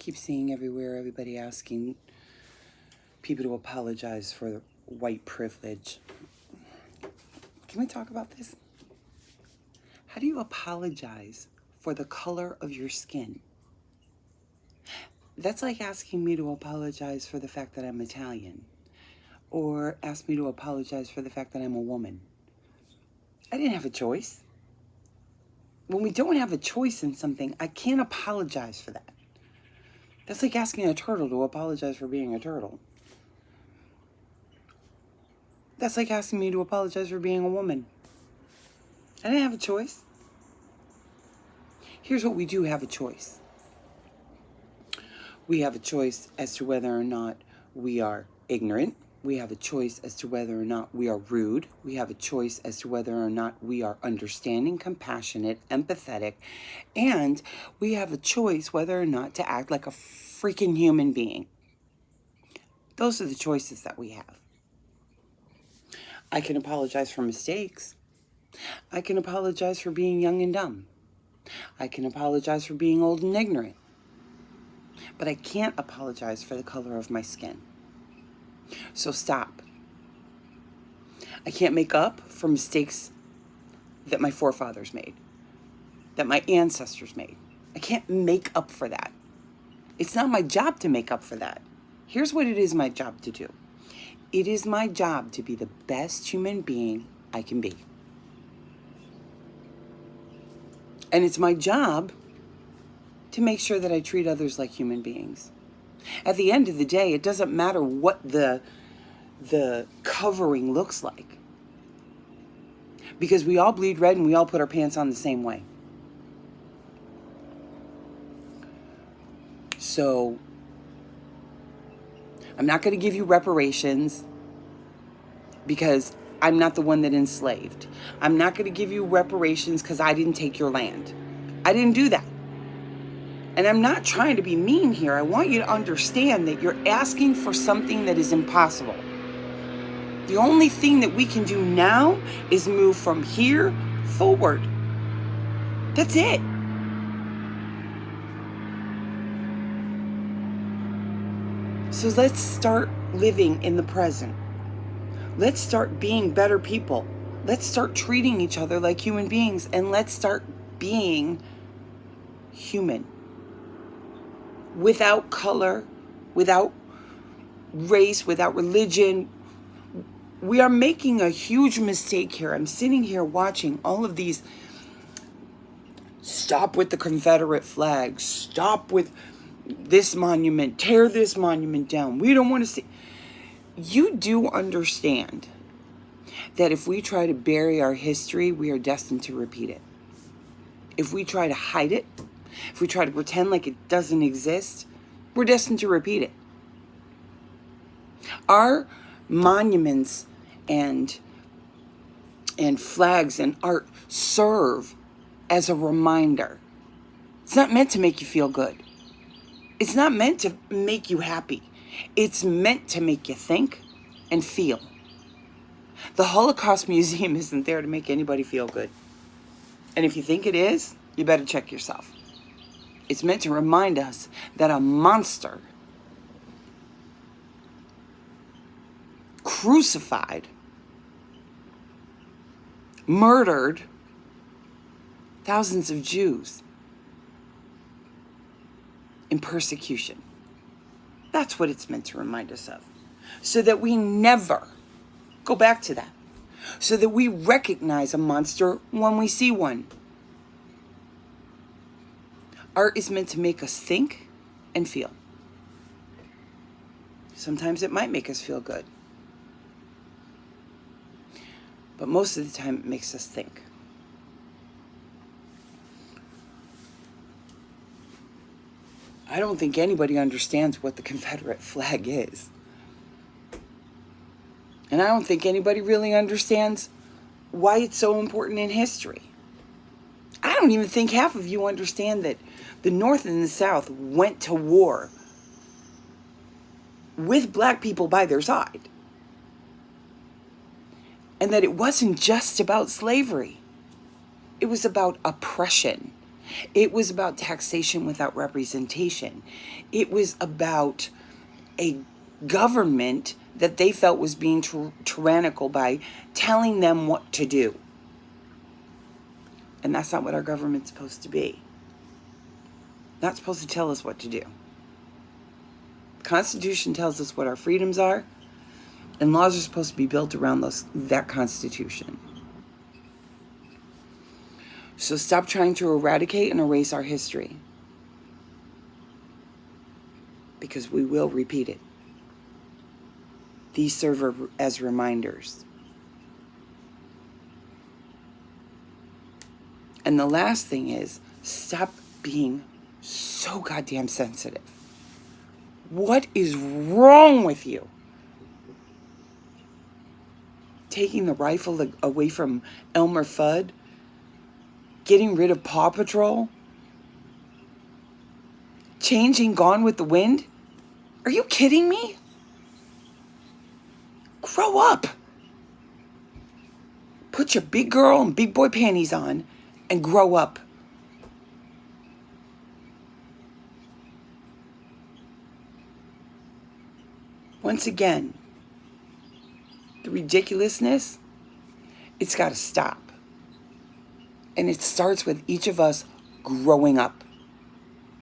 keep seeing everywhere everybody asking people to apologize for white privilege. Can we talk about this? How do you apologize for the color of your skin? That's like asking me to apologize for the fact that I'm Italian, or ask me to apologize for the fact that I'm a woman. I didn't have a choice. When we don't have a choice in something, I can't apologize for that. That's like asking a turtle to apologize for being a turtle. That's like asking me to apologize for being a woman. I didn't have a choice. Here's what we do have a choice. We have a choice as to whether or not we are ignorant. We have a choice as to whether or not we are rude. We have a choice as to whether or not we are understanding, compassionate, empathetic. And we have a choice whether or not to act like a freaking human being. Those are the choices that we have. I can apologize for mistakes. I can apologize for being young and dumb. I can apologize for being old and ignorant. But I can't apologize for the color of my skin. So stop. I can't make up for mistakes that my forefathers made, that my ancestors made. I can't make up for that. It's not my job to make up for that. Here's what it is my job to do. It is my job to be the best human being I can be. And it's my job to make sure that I treat others like human beings. At the end of the day, it doesn't matter what the covering looks like, because we all bleed red and we all put our pants on the same way. So I'm not going to give you reparations because I'm not the one that enslaved. I'm not going to give you reparations because I didn't take your land. I didn't do that. And I'm not trying to be mean here. I want you to understand that you're asking for something that is impossible. The only thing that we can do now is move from here forward. That's it. So let's start living in the present. Let's start being better people. Let's start treating each other like human beings, and let's start being human. Without color, without race, without religion. We are making a huge mistake here. I'm sitting here watching all of these. Stop with the Confederate flag. Stop with this monument. Tear this monument down. We don't want to see. You do understand that if we try to bury our history, we are destined to repeat it. If we try to hide it, if we try to pretend like it doesn't exist, we're destined to repeat it. Our monuments and flags and art serve as a reminder. It's not meant to make you feel good. It's not meant to make you happy. It's meant to make you think and feel. The Holocaust Museum isn't there to make anybody feel good. And if you think it is, you better check yourself. It's meant to remind us that a monster crucified, murdered thousands of Jews in persecution. That's what it's meant to remind us of. So that we never go back to that. So that we recognize a monster when we see one. Art is meant to make us think and feel. Sometimes it might make us feel good. But most of the time it makes us think. I don't think anybody understands what the Confederate flag is. And I don't think anybody really understands why it's so important in history. I don't even think half of you understand that the North and the South went to war with black people by their side. And that it wasn't just about slavery. It was about oppression. It was about taxation without representation. It was about a government that they felt was being tyrannical by telling them what to do. And that's not what our government's supposed to be. Not supposed to tell us what to do. The Constitution tells us what our freedoms are, and laws are supposed to be built around that Constitution. So stop trying to eradicate and erase our history, because we will repeat it. These serve as reminders. And the last thing is, stop being so goddamn sensitive. What is wrong with you? Taking the rifle away from Elmer Fudd? Getting rid of Paw Patrol? Changing Gone with the Wind? Are you kidding me? Grow up. Put your big girl and big boy panties on and grow up. Once again, the ridiculousness, it's got to stop. And it starts with each of us growing up.